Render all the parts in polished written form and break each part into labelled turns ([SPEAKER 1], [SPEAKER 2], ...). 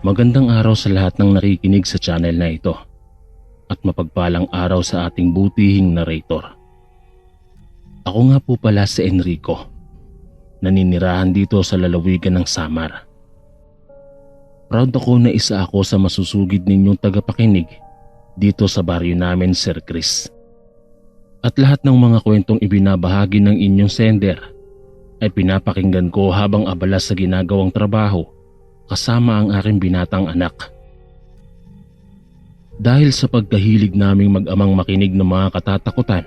[SPEAKER 1] Magandang araw sa lahat ng nakikinig sa channel na ito at mapagpalang araw sa ating butihing narrator. Ako nga po pala si Enrico, naninirahan dito sa lalawigan ng Samar. Proud ako na isa ako sa masusugid ninyong tagapakinig dito sa baryo namin, Sir Chris. At lahat ng mga kwentong ibinabahagi ng inyong sender ay pinapakinggan ko habang abala sa ginagawang trabaho kasama ang aking binatang anak. Dahil sa pagkahilig naming mag-amang makinig ng mga katatakutan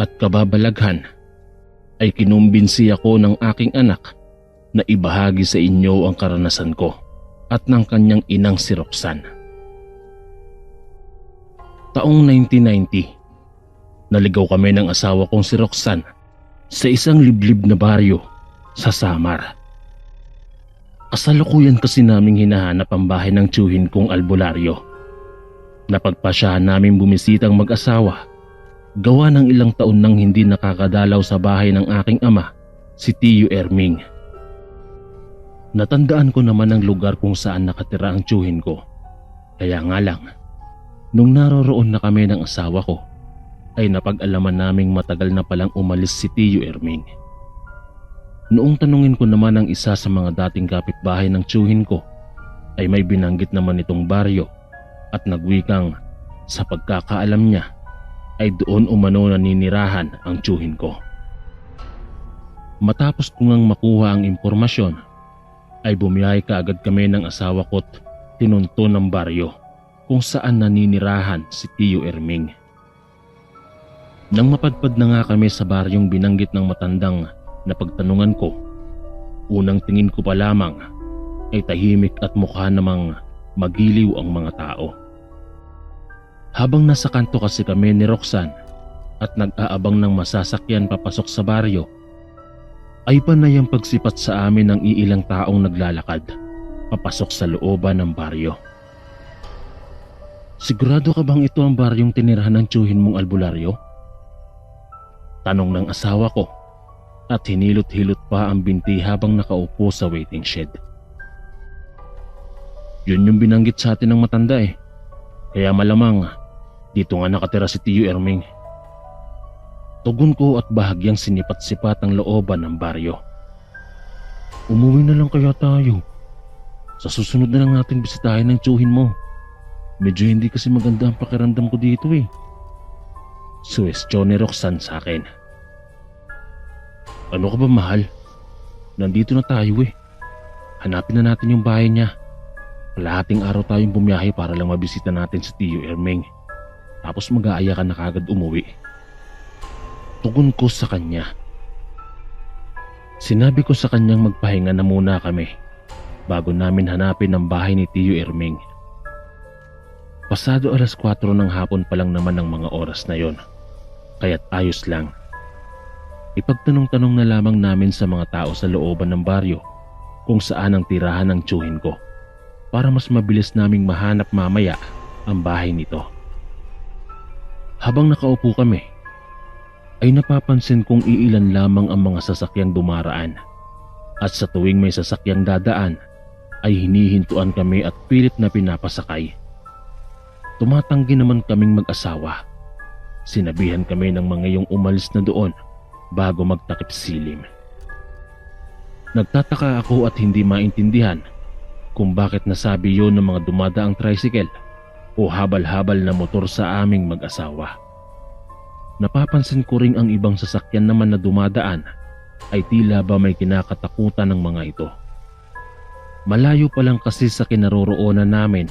[SPEAKER 1] at kababalaghan, ay kinumbinsi ako ng aking anak na ibahagi sa inyo ang karanasan ko at ng kanyang inang si Roxanne. Taong 1990, naligaw kami ng asawa kong si Roxanne sa isang liblib na baryo sa Samar. Kasalukuyan kasi naming hinahanap ang bahay ng tiyuhin kong albularyo. Napagpasyahan naming bumisitang mag-asawa, gawa ng ilang taon nang hindi nakakadalaw sa bahay ng aking ama, si Tiyo Erming. Natandaan ko naman ang lugar kung saan nakatira ang tiyuhin ko. Kaya nga lang, nung naroroon na kami ng asawa ko, ay napag-alaman naming matagal na palang umalis si Tiyo Erming. Noong tanungin ko naman ang isa sa mga dating kapitbahay ng tiyuhin ko, ay may binanggit naman itong baryo at nagwikang sa pagkakaalam niya ay doon umano naninirahan ang tiyuhin ko. Matapos ko ngang makuha ang impormasyon, ay bumiyahe kaagad kami ng asawa ko't tinunto ng baryo kung saan naninirahan si Tiyo Erming. Nang mapadpad na nga kami sa baryong binanggit ng matandang na pagtanungan ko, unang tingin ko pa lamang ay tahimik at mukha namang magiliw ang mga tao. Habang nasa kanto kasi kami ni Roxanne at nag-aabang ng masasakyan papasok sa baryo, ay panay ang pagsipat sa amin ng iilang taong naglalakad papasok sa looban ng baryo. Sigurado ka bang ito ang baryong tinirahan ng tiyuhin mong albularyo? Tanong ng asawa ko at hinilot-hilot pa ang binti habang nakaupo sa waiting shed. Yun yung binanggit sa atin ng matanda eh. Kaya malamang dito nga nakatira si Tiyo Erming. Tugon ko at bahagyang sinipat-sipat ang looban ng baryo. Umuwi na lang kaya tayo. Sa susunod na lang natin bisitahin ng tiyuhin mo. Medyo hindi kasi maganda ang pakiramdam ko dito eh. Suwestyon ni Roxanne sa akin. Ano ka ba mahal? Nandito na tayo eh. Hanapin na natin yung bahay niya. Kalahating araw tayong bumiyahe para lang mabisita natin si Tiyo Erming. Tapos mag-aaya ka na kagad umuwi. Tugon ko sa kanya. Sinabi ko sa kanyang magpahinga na muna kami bago namin hanapin ang bahay ni Tiyo Erming. Pasado 4:00 ng hapon pa lang naman ang mga oras na yon. Kaya't ayos lang. Ipagtanong-tanong na lamang namin sa mga tao sa looban ng baryo kung saan ang tirahan ng tiyuhin ko para mas mabilis naming mahanap mamaya ang bahay nito. Habang nakaupo kami, ay napapansin kong iilan lamang ang mga sasakyang dumaraan at sa tuwing may sasakyang dadaan ay hinihintuan kami at pilit na pinapasakay. Tumatanggi naman kaming mag-asawa. Sinabihan kami ng mga iyong umalis na doon bago magtakip silim. Nagtataka ako at hindi maintindihan kung bakit nasabi yon ng mga dumadaang tricycle o habal-habal na motor sa aming mag-asawa. Napapansin ko ring ang ibang sasakyan naman na dumadaan ay tila ba may kinakatakutan ng mga ito. Malayo pa lang kasi sa kinaroroonan namin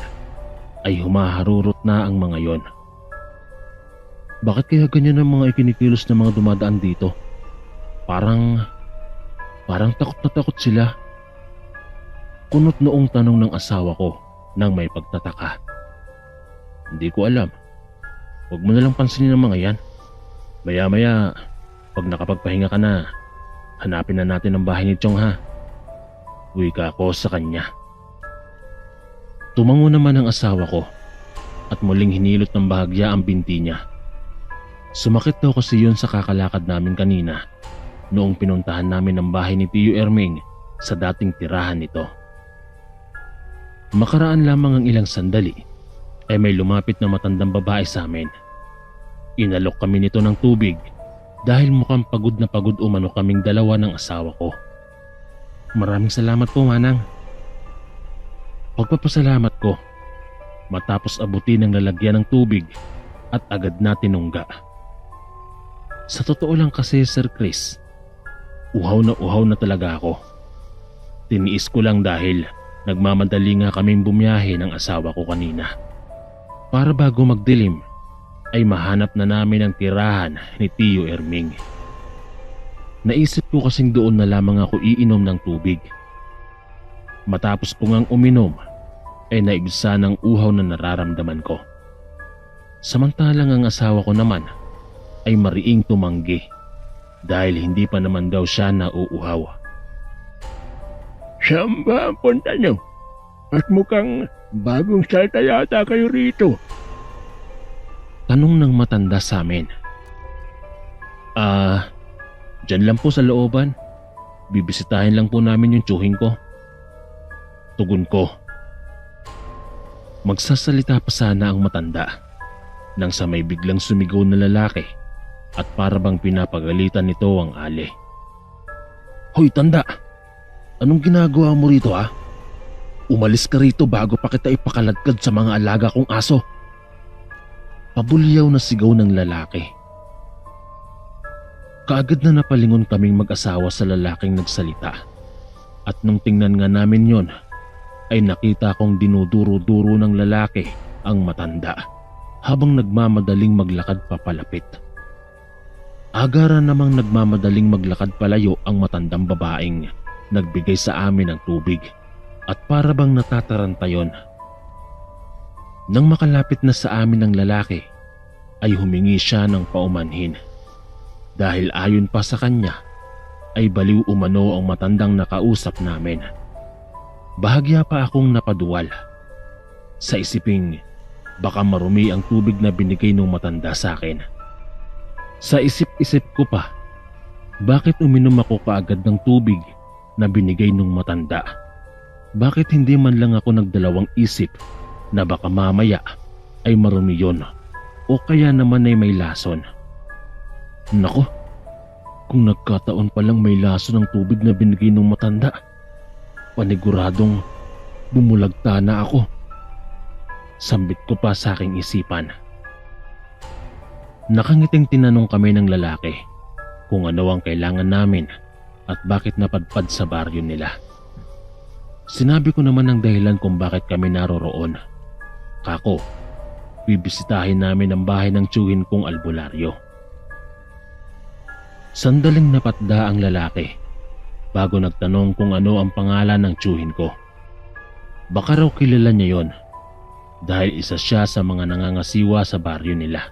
[SPEAKER 1] ay humaharurot na ang mga yon. Bakit kaya ganyan ang mga ikinikilos na mga dumadaan dito? Parang takot na takot sila. Kunot noong tanong ng asawa ko nang may pagtataka. Hindi ko alam. Huwag mo na lang pansinin ang mga yan. Maya-maya, pag nakapagpahinga ka na, hanapin na natin ang bahay ni Chong ha. Wika ko sa kanya. Tumango naman ang asawa ko at muling hinilot ng bahagya ang binti niya. Sumakit daw kasi yun sa kakalakad namin kanina noong pinuntahan namin ang bahay ni Tiyo Erming sa dating tirahan nito. Makaraan lamang ang ilang sandali ay may lumapit na matandang babae sa amin. Inalok kami nito ng tubig dahil mukhang pagod na pagod umano kaming dalawa ng asawa ko. Maraming salamat po, Manang. Pagpapasalamat ko matapos abutin ng lalagyan ng tubig at agad na tinungga. Sa totoo lang kasi, Sir Chris, uhaw na talaga ako. Tiniis ko lang dahil nagmamadali nga kaming bumiyahe ng asawa ko kanina. Para bago magdilim ay mahanap na namin ang tirahan ni Tio Erming. Naisip ko kasing doon na lamang ako iinom ng tubig. Matapos ko ngang uminom ay naibsa ng uhaw na nararamdaman ko. Samantalang ang asawa ko naman ay mariing tumanggi dahil hindi pa naman daw siya nauuhaw.
[SPEAKER 2] Saan ba ang punta niyo? At mukhang bagong salta yata kayo rito.
[SPEAKER 1] Tanong ng matanda sa amin. Dyan lang po sa looban. Bibisitahin lang po namin yung tsuhin ko. Tugon ko. Magsasalita pa sana ang matanda nang sa may biglang sumigaw na lalaki at para bang pinapagalitan nito ang ali. Hoy tanda! Anong ginagawa mo rito ha? Umalis ka rito bago pa kita ipakaladkad sa mga alaga kong aso. Pabulyaw na sigaw ng lalaki. Kaagad na napalingon kaming mag-asawa sa lalaking nagsalita. At nung tingnan nga namin yon, ay nakita kong dinuduro-duro ng lalaki ang matanda habang nagmamadaling maglakad papalapit. Agara namang nagmamadaling maglakad palayo ang matandang babaeng nagbigay sa amin ng tubig at para bang natataranta yon. Nang makalapit na sa amin ang lalaki, ay humingi siya ng paumanhin. Dahil ayon pa sa kanya, ay baliw umano ang matandang nakausap namin. Bahagya pa akong napaduwal. Sa isiping, baka marumi ang tubig na binigay ng matanda sa akin. Sa isip-isip ko pa, bakit uminom ako kaagad ng tubig na binigay ng matanda? Bakit hindi man lang ako nagdalawang isip na baka mamaya ay marumi yun o kaya naman ay may lason? Nako, kung nagkataon palang may lason ng tubig na binigay ng matanda, paniguradong bumulagta na ako. Sambit ko pa sa aking isipan. Nakangiting tinanong kami ng lalaki kung ano ang kailangan namin at bakit napadpad sa baryo nila. Sinabi ko naman ang dahilan kung bakit kami naroroon. Kako, bibisitahin namin ang bahay ng tiyuhin kong albularyo. Sandaling napatda ang lalaki bago nagtanong kung ano ang pangalan ng tiyuhin ko. Baka raw kilala niya yon dahil isa siya sa mga nangangasiwa sa baryo nila.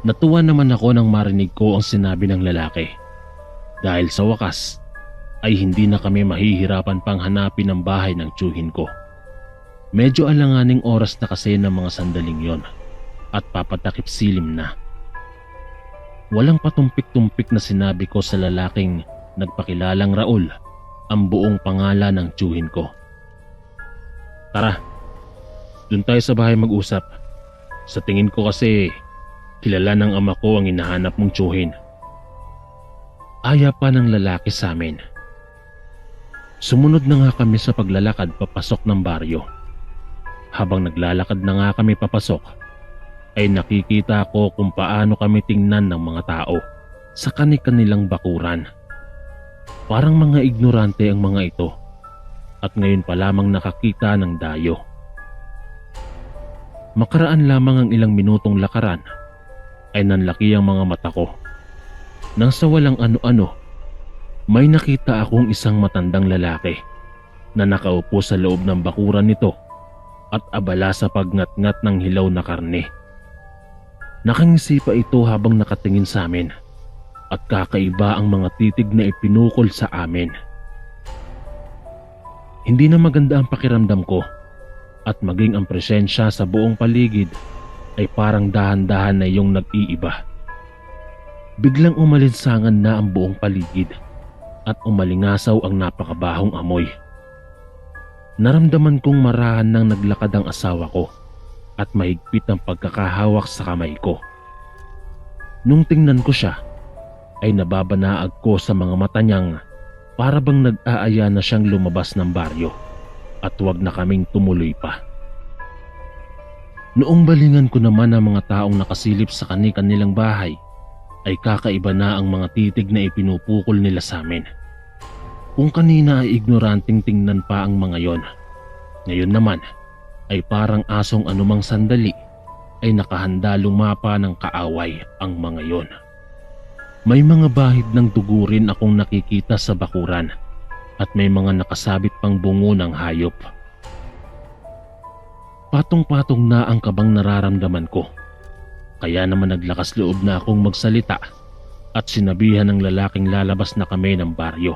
[SPEAKER 1] Natuwa naman ako nang marinig ko ang sinabi ng lalaki dahil sa wakas ay hindi na kami mahihirapan pang hanapin ang bahay ng tiyuhin ko. Medyo alanganing oras na kasi ng mga sandaling yon at papatakip silim na. Walang patumpik-tumpik na sinabi ko sa lalaking nagpakilalang Raul ang buong pangalan ng tiyuhin ko. Tara, dun tayo sa bahay mag-usap. Sa tingin ko kasi kilala ng ama ko ang hinahanap mong tiyuhin. Aya pa ng lalaki sa amin. Sumunod na nga kami sa paglalakad papasok ng baryo. Habang naglalakad na nga kami papasok, ay nakikita ko kung paano kami tingnan ng mga tao sa kani-kanilang bakuran. Parang mga ignorante ang mga ito at ngayon pa lamang nakakita ng dayo. Makaraan lamang ang ilang minutong lakaran ay nanlaki ang mga mata ko. Nang sa walang ano-ano, may nakita akong isang matandang lalaki na nakaupo sa loob ng bakuran nito at abala sa pagngat-ngat ng hilaw na karne. Nakangisi pa ito habang nakatingin sa amin at kakaiba ang mga titig na ipinukol sa amin. Hindi na maganda ang pakiramdam ko at maging ang presensya sa buong paligid ay parang dahan-dahan na iyong nag-iiba. Biglang umalinsangan na ang buong paligid at umalingasaw ang napakabahong amoy. Naramdaman kong marahan nang naglakad ang asawa ko at mahigpit ang pagkakahawak sa kamay ko. Nung tingnan ko siya, ay nababanaag ko sa mga mata niyang para bang nag-aaya na siyang lumabas ng baryo at huwag na kaming tumuloy pa. Noong balingan ko naman ang mga taong nakasilip sa kani-kanilang bahay, ay kakaiba na ang mga titig na ipinupukol nila sa amin. Kung kanina ay ignoranting tingnan pa ang mga yon, ngayon naman ay parang asong anumang sandali ay nakahanda lumapa ng kaaway ang mga yon. May mga bahid ng dugo rin akong nakikita sa bakuran at may mga nakasabit pang bungo ng hayop. Patong-patong na ang kabang nararamdaman ko. Kaya naman naglakas loob na akong magsalita at sinabihan ng lalaking lalabas na kami ng baryo.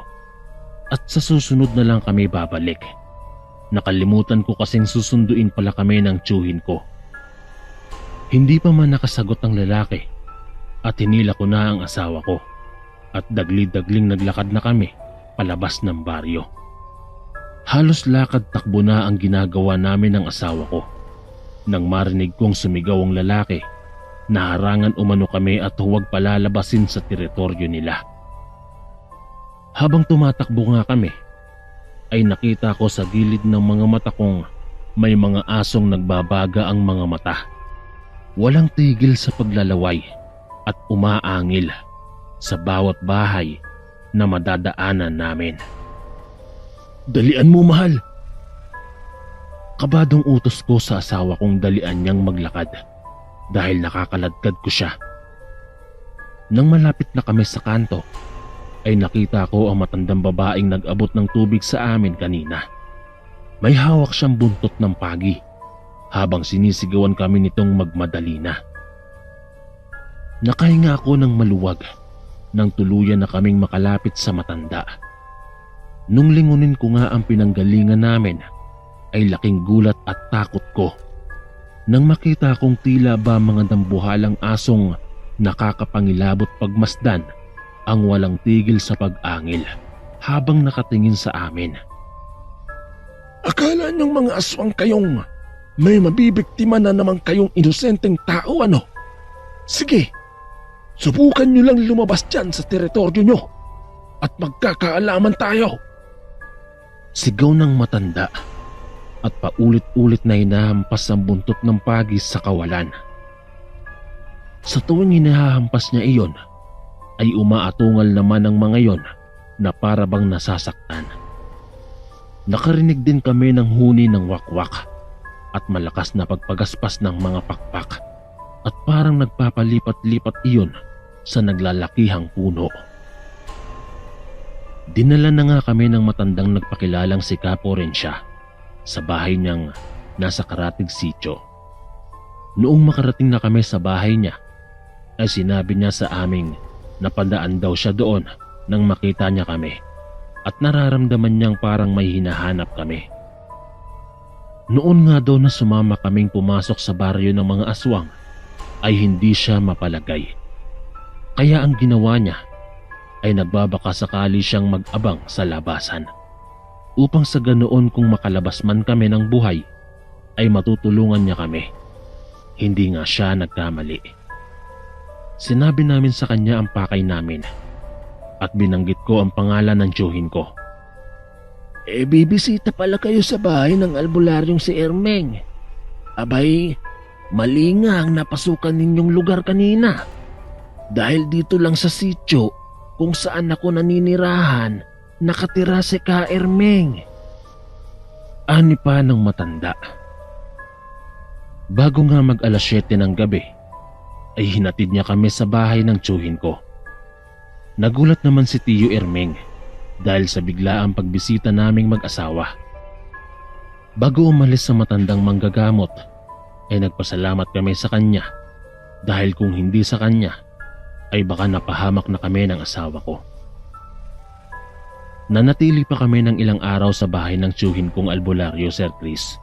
[SPEAKER 1] At sa susunod na lang kami babalik. Nakalimutan ko kasing susunduin pala kami ng tiyuhin ko. Hindi pa man nakasagot ang lalaki at hinila ko na ang asawa ko at dagli-dagling naglakad na kami palabas ng baryo. Halos lakad takbo na ang ginagawa namin ng asawa ko. Nang marinig kong sumigaw ang lalaki, naharangan umano kami at huwag palalabasin sa teritoryo nila. Habang tumatakbo nga kami, ay nakita ko sa gilid ng mga mata kong may mga asong nagbabaga ang mga mata. Walang tigil sa paglalaway at umaangil sa bawat bahay na madadaanan namin. "Dalian mo, mahal!" Kabadong utos ko sa asawa kong dalian niyang maglakad dahil nakakaladkad ko siya. Nang malapit na kami sa kanto, ay nakita ko ang matandang babaeng nag-abot ng tubig sa amin kanina. May hawak siyang buntot ng pagi habang sinisigawan kami nitong magmadali na. Nakahinga ako ng maluwag nang tuluyan na kaming makalapit sa matanda. Nung lingunin ko nga ang pinanggalingan namin, ay laking gulat at takot ko nang makita kong tila ba mga dambuhalang asong nakakapangilabot pagmasdan ang walang tigil sa pag-angil habang nakatingin sa amin.
[SPEAKER 2] Akala niyong mga aswang kayong may mabibiktima na naman kayong inosenteng tao, ano? Sige, subukan niyo lang lumabas dyan sa teritoryo niyo at magkakaalaman tayo.
[SPEAKER 1] Sigaw ng matanda at paulit-ulit na hinahampas ang buntot ng pagi sa kawalan. Sa tuwing hinahampas niya iyon, ay umaatungal naman ang mga yon na para bang nasasaktan. Nakarinig din kami ng huni ng wakwak at malakas na pagpagaspas ng mga pakpak at parang nagpapalipat-lipat iyon sa naglalakihang puno. Dinala na nga kami ng matandang nagpakilalang si Capo Rencia sa bahay niyang nasa Karatig Sitio. Noong makarating na kami sa bahay niya, ay sinabi niya sa aming napadaan daw siya doon nang makita niya kami at nararamdaman niyang parang may hinahanap kami. Noon nga daw na sumama kaming pumasok sa baryo ng mga aswang ay hindi siya mapalagay. Kaya ang ginawa niya ay nagbabaka sakali siyang mag-abang sa labasan upang sa ganoon kung makalabas man kami ng buhay ay matutulungan niya kami. Hindi nga siya nagkamali. Sinabi namin sa kanya ang pakay namin at binanggit ko ang pangalan ng tiyuhin ko.
[SPEAKER 2] Bibisita pala kayo sa bahay ng albularyong si Ermeng. Abay, mali nga ang napasukan ninyong lugar kanina. Dahil dito lang sa sityo kung saan ako naninirahan, nakatira si Ka Ermeng.
[SPEAKER 1] Ani pa ng matanda. Bago nga mag-alas 7 ng gabi, ay hinatid niya kami sa bahay ng tiyuhin ko. Nagulat naman si Tiyo Ermeng dahil sa biglaang pagbisita naming mag-asawa. Bago umalis sa matandang manggagamot, ay nagpasalamat kami sa kanya dahil kung hindi sa kanya, ay baka napahamak na kami ng asawa ko. Nanatili pa kami ng ilang araw sa bahay ng tiyuhin kong albularyo, Sir Chris,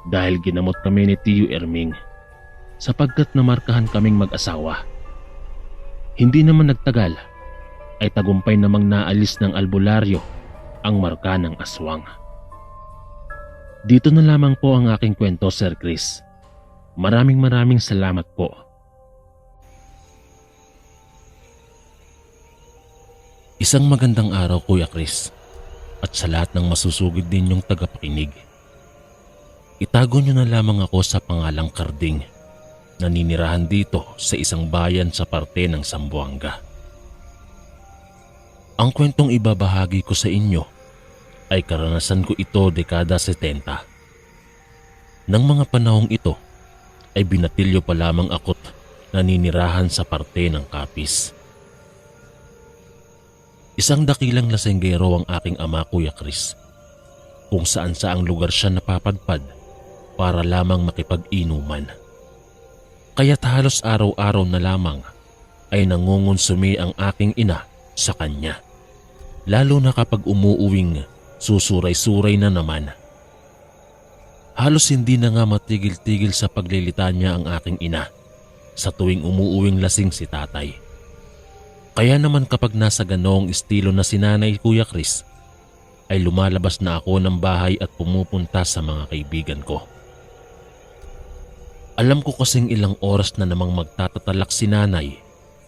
[SPEAKER 1] dahil ginamot kami ni Tiyo Ermeng sapagkat namarkahan kaming mag-asawa. Hindi naman nagtagal ay tagumpay namang naalis ng albularyo ang marka ng aswang. Dito na lamang po ang aking kwento, Sir Chris. Maraming salamat po. Isang magandang araw, Kuya Chris, at sa lahat ng masusugid ninyong tagapakinig. Itago niyo na lamang ako sa pangalang Karding, naninirahan dito sa isang bayan sa parte ng Zamboanga. Ang kwentong ibabahagi ko sa inyo ay karanasan ko ito dekada 70. Nang mga panahong ito ay binatilyo pa lamang ako't naninirahan sa parte ng Capiz. Isang dakilang lasenggero ang aking ama, Kuya Chris, kung saan saang lugar siya napapadpad para lamang makipag-inuman. Kaya't halos araw-araw na lamang ay nangungonsumi ang aking ina sa kanya, lalo na kapag umuuwing susuray-suray na naman. Halos hindi na nga matigil-tigil sa paglilitanya ang aking ina sa tuwing umuuwing lasing si tatay. Kaya naman kapag nasa ganoong estilo na si Nanay, Kuya Chris, ay lumalabas na ako ng bahay at pumupunta sa mga kaibigan ko. Alam ko kasing ilang oras na namang magtatatalak si Nanay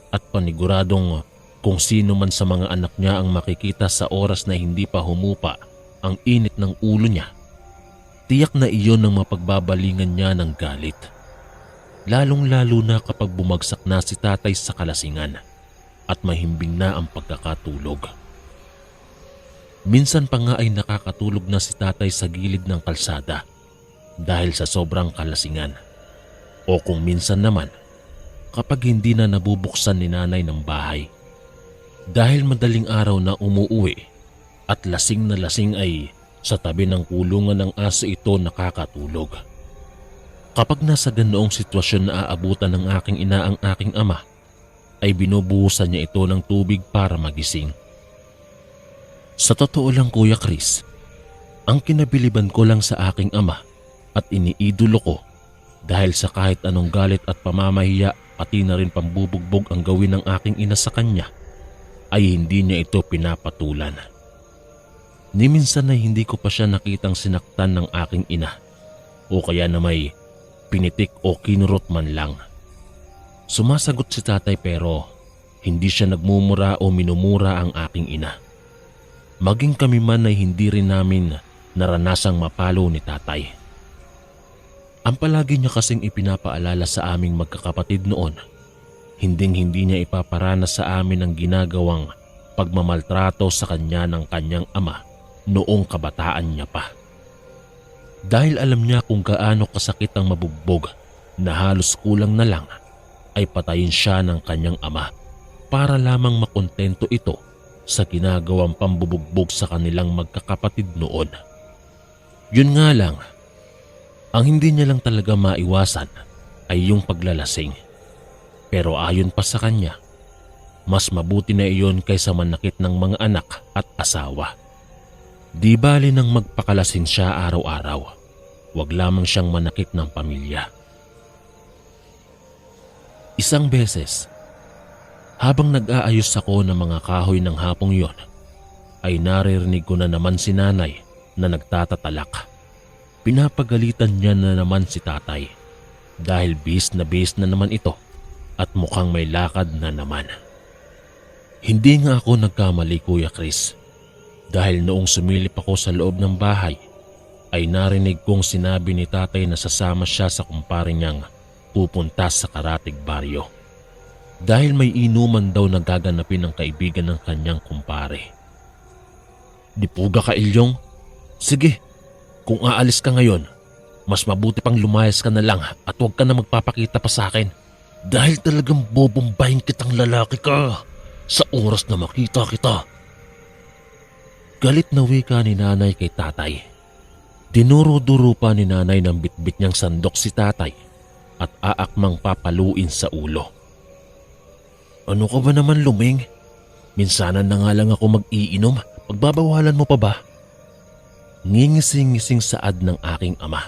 [SPEAKER 1] at paniguradong kung sino man sa mga anak niya ang makikita sa oras na hindi pa humupa ang init ng ulo niya, tiyak na iyon ang mapagbabalingan niya ng galit. Lalong-lalo na kapag bumagsak na si tatay sa kalasingan at mahimbing na ang pagkakatulog. Minsan pa nga ay nakakatulog na si tatay sa gilid ng kalsada dahil sa sobrang kalasingan. O kung minsan naman, kapag hindi na nabubuksan ni Nanay ng bahay. Dahil madaling araw na umuuwi at lasing na lasing ay sa tabi ng kulungan ng aso ito nakakatulog. Kapag nasa ganoong sitwasyon na aabutan ng aking ina ang aking ama, ay binubuhusan niya ito ng tubig para magising. Sa totoo lang, Kuya Chris, ang kinabiliban ko lang sa aking ama at iniidolo ko dahil sa kahit anong galit at pamamahiya pati na rin pambubugbog ang gawin ng aking ina sa kanya, ay hindi niya ito pinapatulan. Ni minsan ay hindi ko pa siya nakitang sinaktan ng aking ina o kaya na may pinitik o kinurot man lang. Sumasagot si tatay pero hindi siya nagmumura o minumura ang aking ina. Maging kami man ay hindi rin namin naranasang mapalo ni tatay. Ang palagi niya kasing ipinapaalala sa aming magkakapatid noon, hinding-hindi niya ipaparanas sa amin ang ginagawang pagmamaltrato sa kanya ng kanyang ama noong kabataan niya pa. Dahil alam niya kung gaano kasakit ang mabugbog na halos kulang na lang ay patayin siya ng kanyang ama para lamang makontento ito sa ginagawang pambubugbog sa kanilang magkakapatid noon. Yun nga lang, ang hindi niya lang talaga maiwasan ay yung paglalasing. Pero ayon pa sa kanya, mas mabuti na iyon kaysa manakit ng mga anak at asawa. Di bali nang magpakalasing siya araw-araw, wag lamang siyang manakit ng pamilya. Isang beses, habang nag-aayos ako ng mga kahoy ng hapong yon, ay naririnig ko na naman si Nanay na nagtatatalak. Pinapagalitan niya na naman si tatay dahil bis na naman ito at mukhang may lakad na naman. Hindi nga ako nagkamali, Kuya Chris, dahil noong sumilip ako sa loob ng bahay ay narinig kong sinabi ni tatay na sasama siya sa kumpare niyang pupunta sa Karatig Baryo dahil may inuman daw na gaganapin ng kaibigan ng kanyang kumpare. Di puga ka, Ilyong. Sige, kung aalis ka ngayon, mas mabuti pang lumayas ka na lang at huwag ka na magpapakita pa sa akin. Dahil talagang bobombahin kitang lalaki ka sa oras na makita kita. Galit na wika ni Nanay kay tatay. Dinuro-duro pa ni Nanay ng bitbit niyang sandok si tatay at aakmang papaluin sa ulo. Ano ka ba naman, Luming? Minsanan na nga lang ako mag-iinom. Pagbabawalan mo pa ba? Ngingising-ngising saad ng aking ama.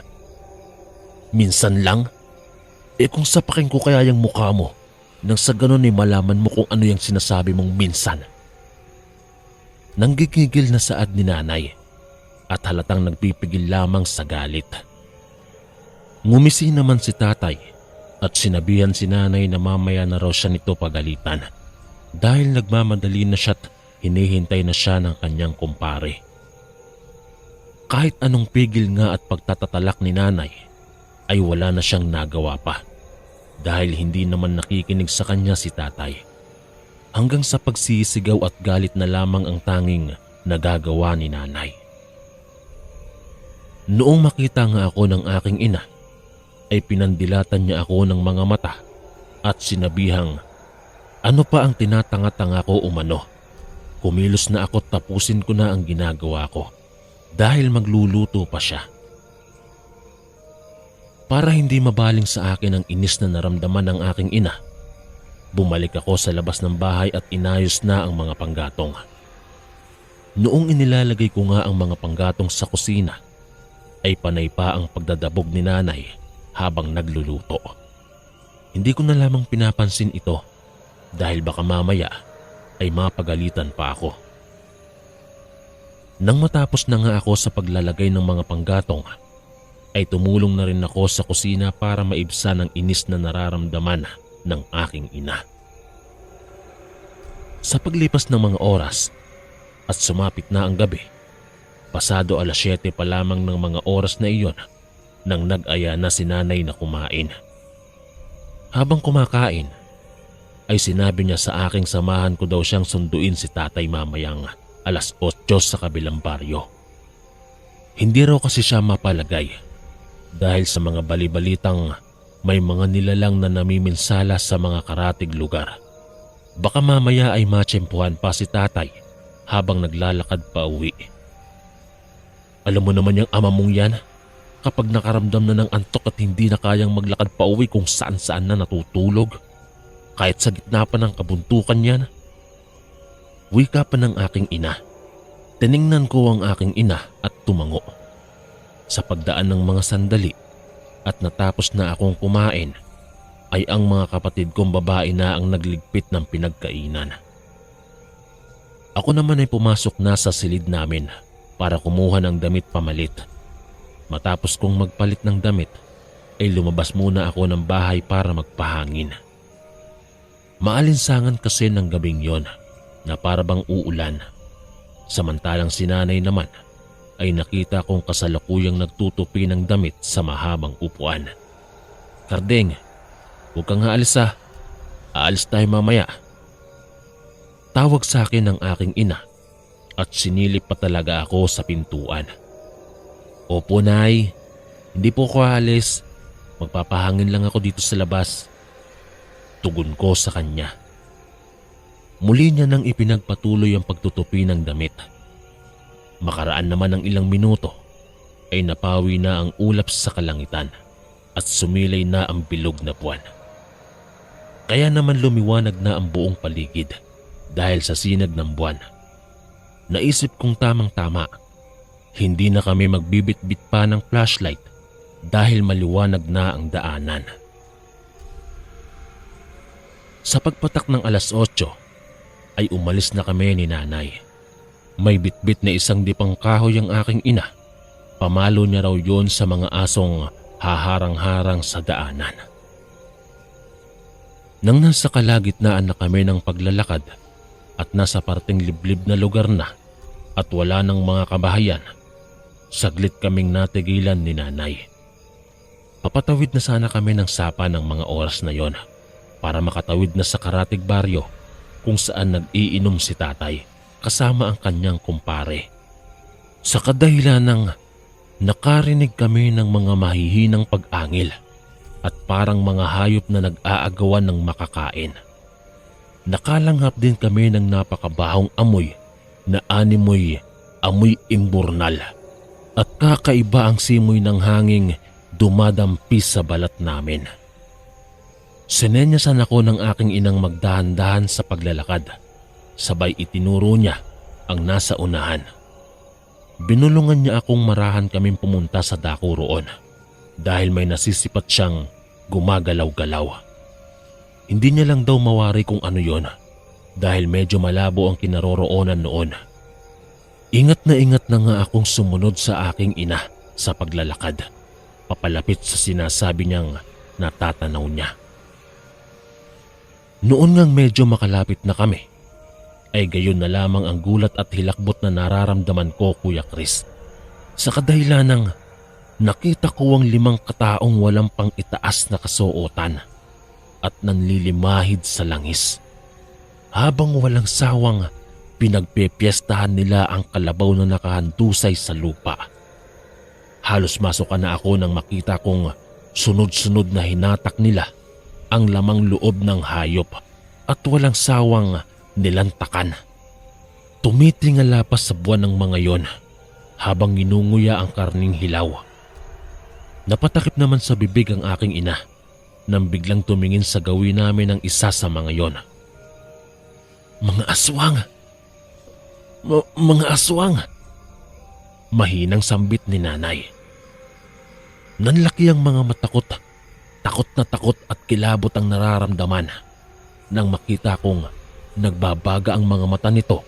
[SPEAKER 1] Minsan lang? Kung sapakin ko kaya yung mukha mo nang sa ganon ay malaman mo kung ano yung sinasabi mong minsan. Nanggigigil na saad ni Nanay. at halatang nagpipigil lamang sa galit. Ngumisi naman si tatay at sinabihan si nanay na mamaya na raw siya nito pagalitan dahil nagmamadali na siya at hinihintay na siya ng kanyang kumpare. Kahit anong pigil nga at pagtatatalak ni nanay ay wala na siyang nagawa pa dahil hindi naman nakikinig sa kanya si tatay. Hanggang sa pagsisigaw at galit na lamang ang tanging nagagawa ni nanay. Noong makita nga ako ng aking ina, ay pinandilatan niya ako ng mga mata at sinabihang, ano pa ang tinatanga-tanga ko umano? Kumilos na ako at tapusin ko na ang ginagawa ko dahil magluluto pa siya. Para hindi mabaling sa akin ang inis na naramdaman ng aking ina, bumalik ako sa labas ng bahay at inayos na ang mga panggatong. Noong inilalagay ko nga ang mga panggatong sa kusina, ay panay pa ang pagdadabog ni nanay habang nagluluto. Hindi ko na lamang pinapansin ito dahil baka mamaya ay mapagalitan pa ako. Nang matapos na nga ako sa paglalagay ng mga panggatong, ay tumulong na rin ako sa kusina para maibsan ang inis na nararamdaman ng aking ina. Sa paglipas ng mga oras at sumapit na ang gabi, pasado 7:00 pa lamang ng mga oras na iyon nang nag-aya na si nanay na kumain. Habang kumakain, ay sinabi niya sa aking samahan ko daw siyang sunduin si tatay mamayang 8:00 sa kabilang baryo. Hindi raw kasi siya mapalagay dahil sa mga balibalitang may mga nilalang na namiminsala sa mga karatig lugar. Baka mamaya ay matsyempuhan pa si tatay habang naglalakad pa uwi. Alam mo naman yung ama mong yan, kapag nakaramdam na ng antok at hindi na kayang maglakad pa uwi kung saan-saan na natutulog, kahit sa gitna pa ng kabuntukan yan. Wika pa ng aking ina. Tiningnan ko ang aking ina at tumango. Sa pagdaan ng mga sandali at natapos na akong kumain, ay ang mga kapatid kong babae na ang nagligpit ng pinagkainan. Ako naman ay pumasok na sa silid namin para kumuha ng damit pamalit. Matapos kong magpalit ng damit, ay lumabas muna ako ng bahay para magpahangin. Maalinsangan kasi ng gabing yon na parabang uulan. Samantalang si nanay naman ay nakita kong kasalukuyang nagtutupi ng damit sa mahabang upuan. Kardeng, huwag kang aalis ha. Aalis tayo mamaya. Tawag sa akin ng aking ina at sinilip pa talaga ako sa pintuan. Opo, Nay. Hindi po ako aalis. Magpapahangin lang ako dito sa labas. Tugon ko sa kanya. Muli niya nang ipinagpatuloy ang pagtutupi ng damit. Makaraan naman ng ilang minuto ay napawi na ang ulap sa kalangitan at sumilay na ang bilog na buwan. Kaya naman lumiwanag na ang buong paligid dahil sa sinag ng buwan. Naisip kong tamang-tama, hindi na kami magbibit-bit pa ng flashlight dahil maliwanag na ang daanan. Sa pagpatak ng 8:00 ay umalis na kami ni nanay. May bitbit na isang dipang kahoy ang aking ina. Pamalo niya raw yon sa mga asong haharang-harang sa daanan. Nang nasa kalagitnaan na kami ng paglalakad at nasa parting liblib na lugar na at wala ng mga kabahayan, saglit kaming natigilan ni nanay. Papatawid na sana kami ng sapa ng mga oras na yon para makatawid na sa karatig baryo kung saan nag-iinom si tatay kasama ang kanyang kumpare. Sa kadahilan ng nakarinig kami ng mga mahihinang pag-angil at parang mga hayop na nag-aagawan ng makakain. Nakalanghap din kami ng napakabahong amoy na animoy amoy imburnal at kakaiba ang simoy ng hanging dumadampi sa balat namin. Sinenyasan ako ng aking inang magdahan-dahan sa paglalakad. Sabay itinuro niya ang nasa unahan. Binulungan niya akong marahan kaming pumunta sa dako roon dahil may nasisipat siyang gumagalaw-galaw. Hindi niya lang daw mawari kung ano yon dahil medyo malabo ang kinaroroonan noon. Ingat na nga akong sumunod sa aking ina sa paglalakad, papalapit sa sinasabi niyang natatanaw niya. Noon ngang medyo makalapit na kami, ay gayon na lamang ang gulat at hilakbot na nararamdaman ko, Kuya Chris. Sa kadahilan ng nakita ko ang 5 kataong walang pang itaas na kasuotan at nanlilimahid sa langis. Habang walang sawang pinagpepiestahan nila ang kalabaw na nakahandusay sa lupa. Halos masuka na ako nang makita kong sunod-sunod na hinatak nila ang lamang loob ng hayop at walang sawang nilantakan. Tumitingala pa sa buwan ng mga yon habang ginunguya ang karning hilaw. Napatakip naman sa bibig ang aking ina nang biglang tumingin sa gawin namin ng isa sa mga yon. Mga aswang! Mga aswang! Mahinang sambit ni nanay. Nanlaki ang mga matakot. Takot na takot at kilabot ang nararamdaman nang makita kong nagbabaga ang mga mata nito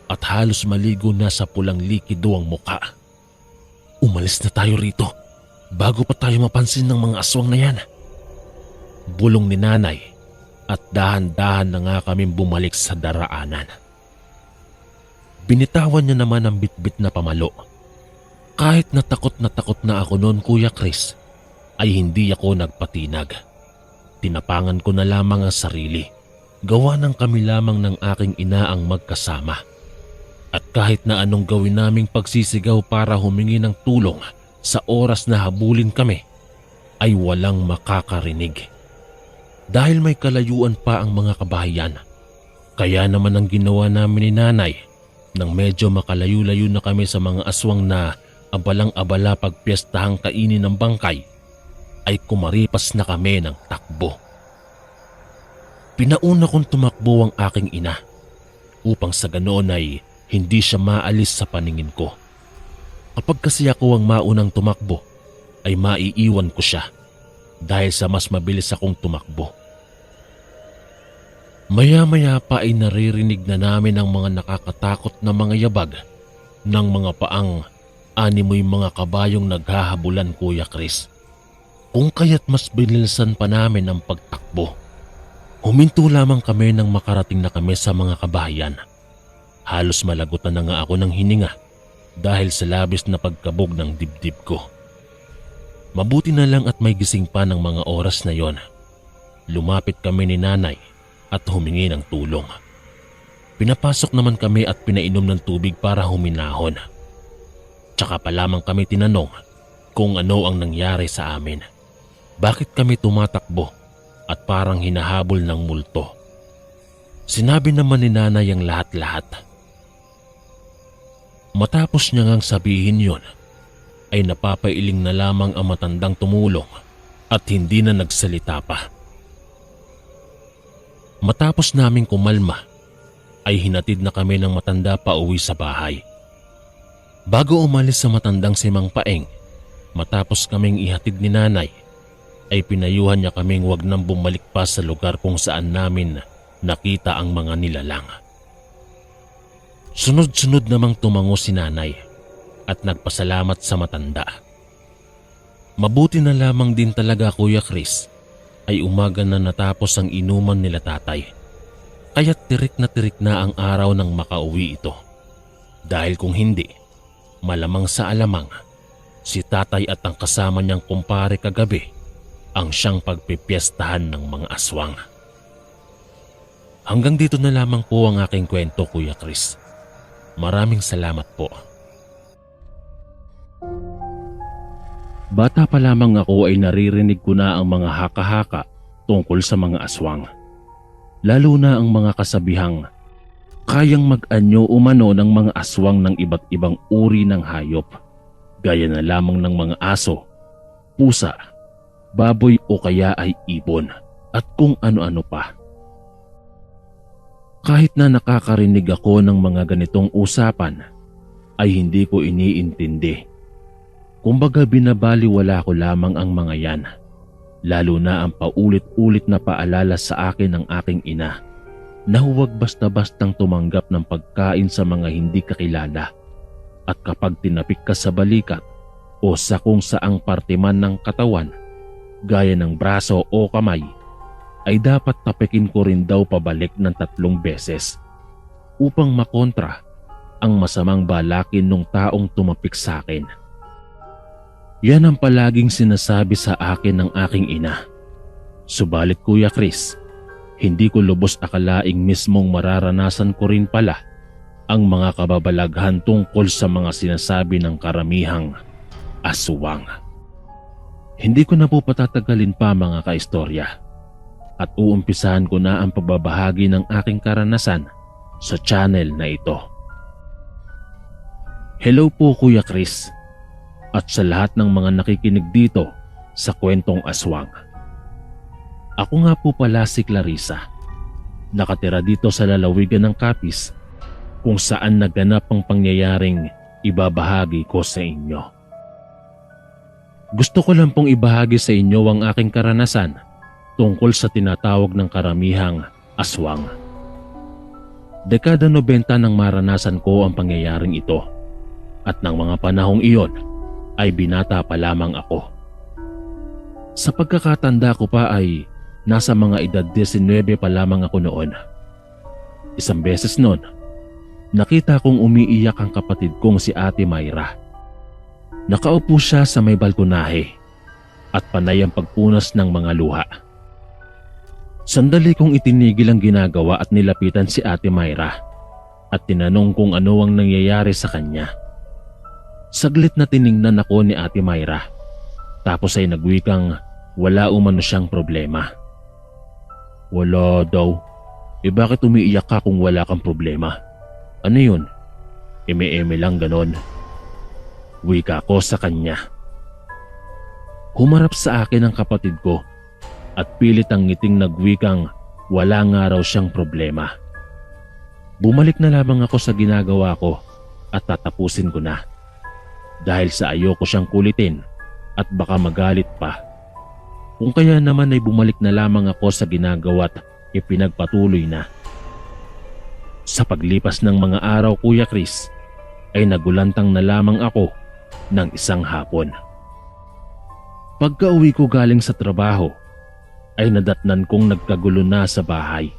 [SPEAKER 1] at halos maligo na sa pulang likido ang muka. Umalis na tayo rito bago pa tayo mapansin ng mga aswang na yan. Bulong ni nanay at dahan-dahan na nga kaming bumalik sa daraanan. Binitawan niya naman ang bitbit na pamalo. Kahit na takot na ako noon, Kuya Chris, ay hindi ako nagpatinag. Tinapangan ko na lamang ang sarili. Gawa ng kami lamang ng aking ina ang magkasama. At kahit na anong gawin naming pagsisigaw para humingi ng tulong sa oras na habulin kami, ay walang makakarinig. Dahil may kalayuan pa ang mga kabahayan, kaya naman ang ginawa namin ni nanay nang medyo makalayo-layo na kami sa mga aswang na abalang-abala pagpiyestahang kainin ng bangkay, ay kumaripas na kami ng takbo. Pinauna kong tumakbo ang aking ina upang sa ganoon ay hindi siya maalis sa paningin ko. Kapag kasi ako ang maunang tumakbo, ay maiiwan ko siya dahil sa mas mabilis akong tumakbo. Maya-maya pa ay naririnig na namin ang mga nakakatakot na mga yabag ng mga paang animoy mga kabayong naghahabulan, Kuya Chris. Kung kaya't mas binilisan pa namin ang pagtakbo. Huminto lamang kami nang makarating na kami sa mga kabahayan. Halos malagutan na nga ako ng hininga dahil sa labis na pagkabog ng dibdib ko. Mabuti na lang at may gising pa ng mga oras na yon. Lumapit kami ni nanay at humingi ng tulong. Pinapasok naman kami at pinainom ng tubig para huminahon. Tsaka pa lamang kami tinanong kung ano ang nangyari sa amin. Bakit kami tumatakbo at parang hinahabol ng multo? Sinabi naman ni nanay ang lahat-lahat. Matapos niya ngang sabihin yon, ay napapailing na lamang ang matandang tumulong at hindi na nagsalita pa. Matapos naming kumalma, ay hinatid na kami ng matanda pa uwi sa bahay. Bago umalis sa matandang si Mang Paeng, matapos kaming ihatid ni nanay, ay pinayuhan niya kaming wag nang bumalik pa sa lugar kung saan namin nakita ang mga nilalang. Sunod-sunod namang tumango si nanay at nagpasalamat sa matanda. Mabuti na lamang din talaga, Kuya Chris, ay umaga na natapos ang inuman nila tatay. Kaya't tirik na ang araw nang makauwi ito. Dahil kung hindi, malamang sa alamang, si tatay at ang kasama niyang kumpare kagabi ang siyang pagpipiestahan ng mga aswang. Hanggang dito na lamang po ang aking kwento, Kuya Chris. Maraming salamat po. Bata pa lamang ako ay naririnig ko na ang mga haka-haka tungkol sa mga aswang. Lalo na ang mga kasabihang kayang mag-anyo umano ng mga aswang ng iba't ibang uri ng hayop, gaya na lamang ng mga aso, pusa, baboy o kaya ay ibon at kung ano-ano pa. Kahit na nakakarinig ako ng mga ganitong usapan, ay hindi ko iniintindi. Kumbaga binabaliwala ko lamang ang mga yan, lalo na ang paulit-ulit na paalala sa akin ng aking ina na huwag basta-bastang tumanggap ng pagkain sa mga hindi kakilala At kapag tinapik ka sa balikat o sa kung saang parte man ng katawan, gaya ng braso o kamay, ay dapat tapikin ko rin daw pabalik ng 3 beses upang makontra ang masamang balakin ng taong tumapik sa akin. Yan ang palaging sinasabi sa akin ng aking ina. Subalit Kuya Chris, hindi ko lubos akalaing mismong mararanasan ko rin pala ang mga kababalaghan tungkol sa mga sinasabi ng karamihang aswang. Hindi ko na po patatagalin pa mga kaistorya at uumpisahan ko na ang pagbabahagi ng aking karanasan sa channel na ito. Hello po Kuya Chris at sa lahat ng mga nakikinig dito sa kwentong aswang. Ako nga po pala si Clarissa. Nakatira dito sa lalawigan ng Capiz kung saan naganap ang pangyayaring ibabahagi ko sa inyo. Gusto ko lang pong ibahagi sa inyo ang aking karanasan tungkol sa tinatawag ng karamihang aswang. Dekada 90 nang maranasan ko ang pangyayaring ito at ng mga panahong iyon ay binata pa lamang ako. Sa pagkakatanda ko pa ay nasa mga edad 19 pa lamang ako noon. Isang beses noon, nakita kong umiiyak ang kapatid kong si Ate Mayra. Nakaupo siya sa may balkonahe at panay ang pagpunas ng mga luha. Sandali kong itinigil ang ginagawa at nilapitan si Ate Mayra at tinanong kung ano ang nangyayari sa kanya. Saglit na tiningnan ako ni Ate Mayra tapos ay nagwikang wala umano siyang problema. Wala daw. Bakit umiiyak ka kung wala kang problema? Ano yun? Eme-eme lang ganon. Wika ko sa kanya. Humarap sa akin ang kapatid ko at pilit ang ngiting nagwikang wala nga raw siyang problema. Bumalik na lamang ako sa ginagawa ko at tatapusin ko na. Dahil sa ayoko siyang kulitin at baka magalit pa. Kung kaya naman ay bumalik na lamang ako sa ginagawa at ipinagpatuloy na. Sa paglipas ng mga araw Kuya Chris, ay nagulantang na lamang ako ng isang hapon. Pagka-uwi ko galing sa trabaho, ay nadatnan kong nagkagulo na sa bahay.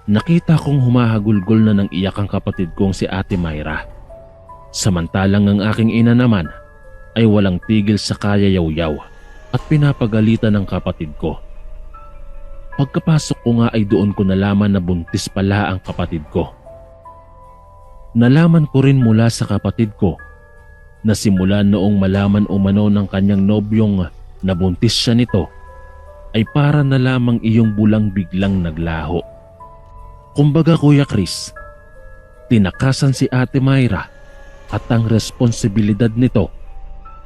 [SPEAKER 1] Nakita kong humahagulgol na ng iyak ang kapatid kong si Ate Mayra. Samantalang ang aking ina naman ay walang tigil sa kayayaw-yaw at pinapagalitan ng kapatid ko. Pagkapasok ko nga ay doon ko nalaman na buntis pala ang kapatid ko. Nalaman ko rin mula sa kapatid ko na simula noong malaman umano ng kanyang nobyong nabuntis siya nito ay para na lamang iyong bulang biglang naglaho. Kumbaga Kuya Chris, tinakasan si Ate Mayra at ang responsibilidad nito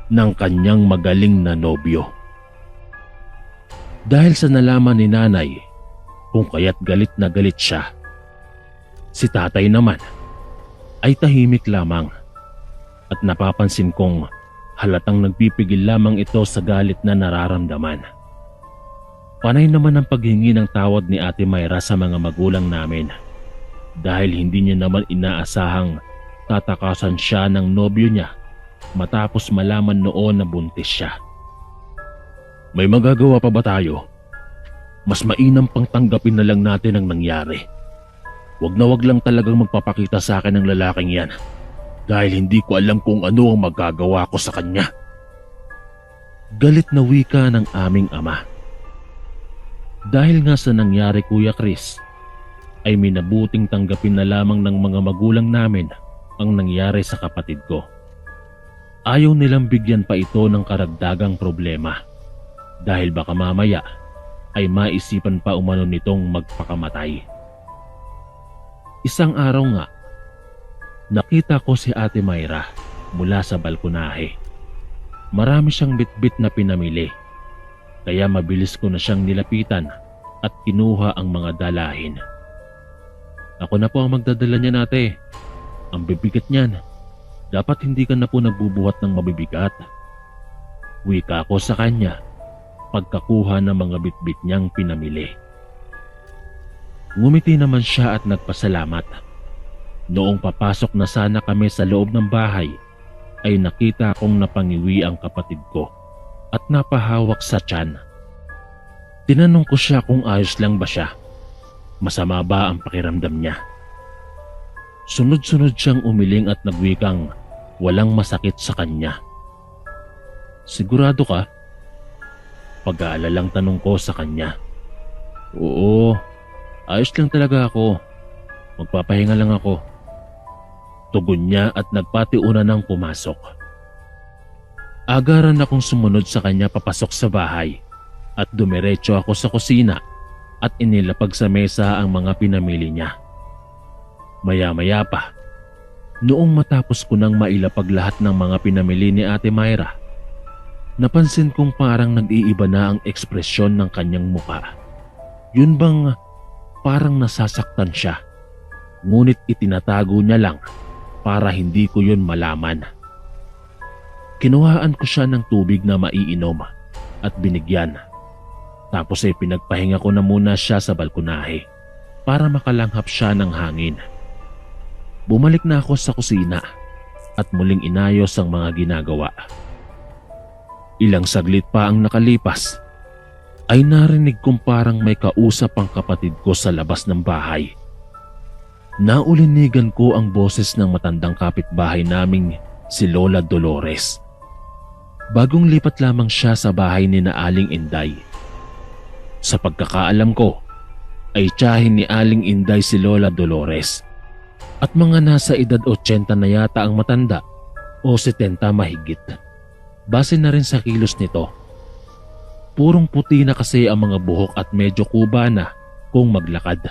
[SPEAKER 1] ng kanyang magaling na nobyo. Dahil sa nalaman ni nanay kung kaya't galit na galit siya, si tatay naman ay tahimik lamang at napapansin kong halatang nagpipigil lamang ito sa galit na nararamdaman. Panay naman ang paghingi ng tawad ni Ate Mayra sa mga magulang namin dahil hindi niya naman inaasahang tatakasan siya ng nobyo niya matapos malaman noon na buntis siya. May magagawa pa ba tayo? Mas mainam pang tanggapin na lang natin ang nangyari. Wag na wag lang talagang magpapakita sa akin ng lalaking yan dahil hindi ko alam kung ano ang magagawa ko sa kanya. Galit na wika ng aming ama. Dahil nga sa nangyari Kuya Chris, ay minabuting tanggapin na lamang ng mga magulang namin ang nangyari sa kapatid ko. Ayaw nilang bigyan pa ito ng karagdagang problema dahil baka mamaya ay maisipan pa umano nitong magpakamatay. Isang araw nga, nakita ko si Ate Mayra mula sa balkonahe. Marami siyang bitbit na pinamili, kaya mabilis ko na siyang nilapitan at kinuha ang mga dalahin. Ako na po ang magdadala niyan ate. Ang bibigat niyan. Dapat hindi ka na po nagbubuhat ng mabibigat. Wika ko sa kanya pagkakuha ng mga bitbit niyang pinamili. Ngumiti naman siya at nagpasalamat. Noong papasok na sana kami sa loob ng bahay, ay nakita kong napangiwi ang kapatid ko at napahawak sa tiyan. Tinanong ko siya kung ayos lang ba siya. Masama ba ang pakiramdam niya? Sunod-sunod siyang umiling at nagwikang walang masakit sa kanya. Sigurado ka? Pag-aalalang tanong ko sa kanya. Oo, ayos lang talaga ako. Magpapahinga lang ako. Tugon niya at nagpatiuna ng pumasok. Agaran akong sumunod sa kanya papasok sa bahay at dumiretso ako sa kusina at inilapag sa mesa ang mga pinamili niya. Maya-maya pa, noong matapos ko nang mailapag lahat ng mga pinamili ni Ate Myra, napansin kong parang nag-iiba na ang ekspresyon ng kanyang muka. Yun bang parang nasasaktan siya, ngunit itinatago niya lang para hindi ko yun malaman. Kinuhaan ko siya ng tubig na maiinom at binigyan. Tapos ay pinagpahinga ko na muna siya sa balkonahe para makalanghap siya ng hangin. Bumalik na ako sa kusina at muling inayos ang mga ginagawa. Ilang saglit pa ang nakalipas ay narinig kong parang may kausap ang kapatid ko sa labas ng bahay. Naulinigan ko ang boses ng matandang kapitbahay naming si Lola Dolores. Bagong lipat lamang siya sa bahay ni na Aling Inday. Sa pagkakaalam ko, ay tiyahin ni Aling Inday si Lola Dolores at mga nasa edad 80 na yata ang matanda o 70 mahigit. Base na rin sa kilos nito. Purong puti na kasi ang mga buhok at medyo kuba na kung maglakad.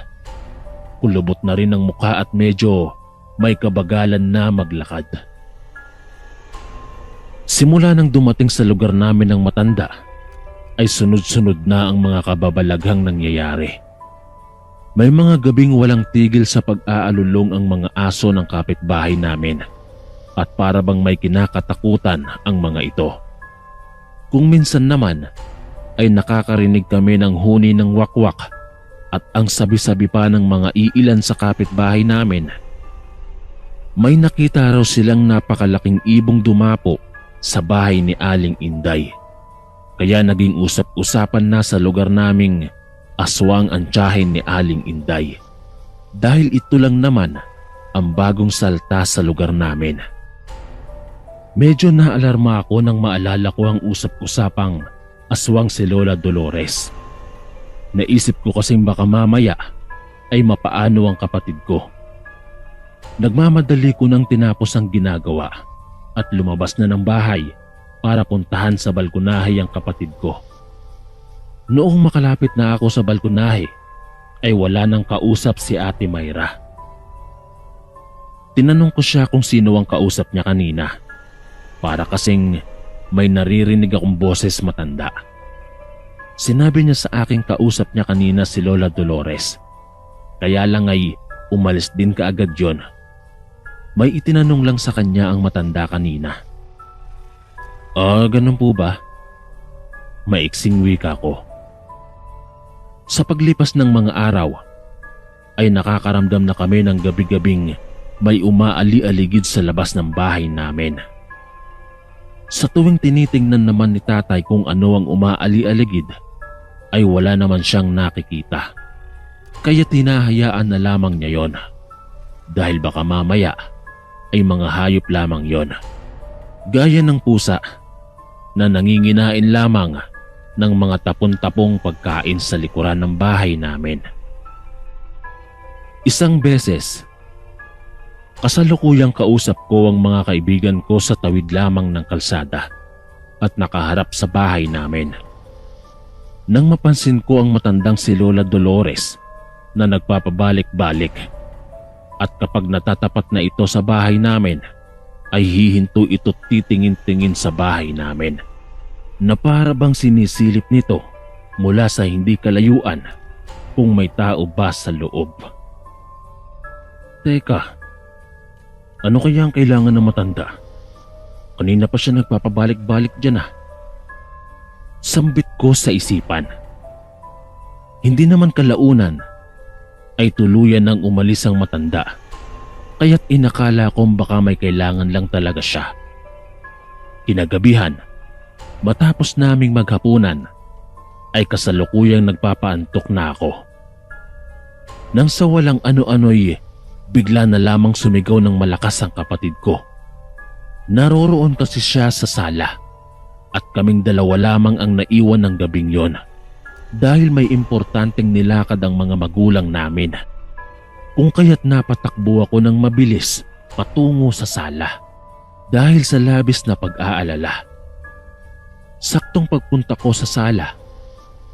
[SPEAKER 1] Kulubot na rin ang mukha at medyo may kabagalan na maglakad. Simula nang dumating sa lugar namin ng matanda, ay sunod-sunod na ang mga kababalaghang nangyayari. May mga gabing walang tigil sa pag-aalulong ang mga aso ng kapitbahay namin at para bang may kinakatakutan ang mga ito. Kung minsan naman ay nakakarinig kami ng huni ng wakwak at ang sabi-sabi pa ng mga iilan sa kapitbahay namin. May nakita raw silang napakalaking ibong dumapo sa bahay ni Aling Inday. Kaya naging usap-usapan na sa lugar naming aswang ang tiyahin ni Aling Inday. Dahil ito lang naman ang bagong salta sa lugar namin. Medyo naalarma ako nang maalala ko ang usap-usapang aswang si Lola Dolores. Naisip ko kasing baka mamaya ay mapaano ang kapatid ko. Nagmamadali ko nang tinapos ang ginagawa at lumabas na ng bahay para puntahan sa balkonahe ang kapatid ko. Noong makalapit na ako sa balkonahe ay wala nang kausap si Ate Myra. Tinanong ko siya kung sino ang kausap niya kanina para kasing may naririnig akong boses matanda. Sinabi niya sa aking kausap niya kanina si Lola Dolores. Kaya lang ay umalis din kaagad yon. May itinanong lang sa kanya ang matanda kanina. Ganun po ba? Maiksing wika ko. Sa paglipas ng mga araw, ay nakakaramdam na kami ng gabi-gabing may umaali-aligid sa labas ng bahay namin. Sa tuwing tinitingnan naman ni tatay kung ano ang umaali-aligid, ay wala naman siyang nakikita. Kaya tinahayaan na lamang niya yon. Dahil baka mamaya ay mga hayop lamang yon. Gaya ng pusa na nanginginain lamang ng mga tapon-tapong pagkain sa likuran ng bahay namin. Isang beses, kasalukuyang kausap ko ang mga kaibigan ko sa tawid lamang ng kalsada at nakaharap sa bahay namin. Nang mapansin ko ang matandang si Lola Dolores na nagpapabalik-balik at kapag natatapat na ito sa bahay namin ay hihinto ito't titingin-tingin sa bahay namin na para bang sinisilip nito mula sa hindi kalayuan kung may tao ba sa loob. Teka, ano kaya ang kailangan ng matanda? Kanina pa siya nagpapabalik-balik dyan ah. Sambit ko sa isipan. Hindi naman kalaunan ay tuluyan nang umalis ang matanda kaya't inakala kong baka may kailangan lang talaga siya. Kinagabihan, matapos naming maghapunan, ay kasalukuyang nagpapaantok na ako. Nang sa walang ano-ano'y bigla na lamang sumigaw ng malakas ang kapatid ko. Naroroon kasi siya sa sala at kaming dalawa lamang ang naiwan ng gabing yon dahil may importanteng nilakad ang mga magulang namin. Kung kaya't napatakbo ako ng mabilis patungo sa sala dahil sa labis na pag-aalala. Saktong pagpunta ko sa sala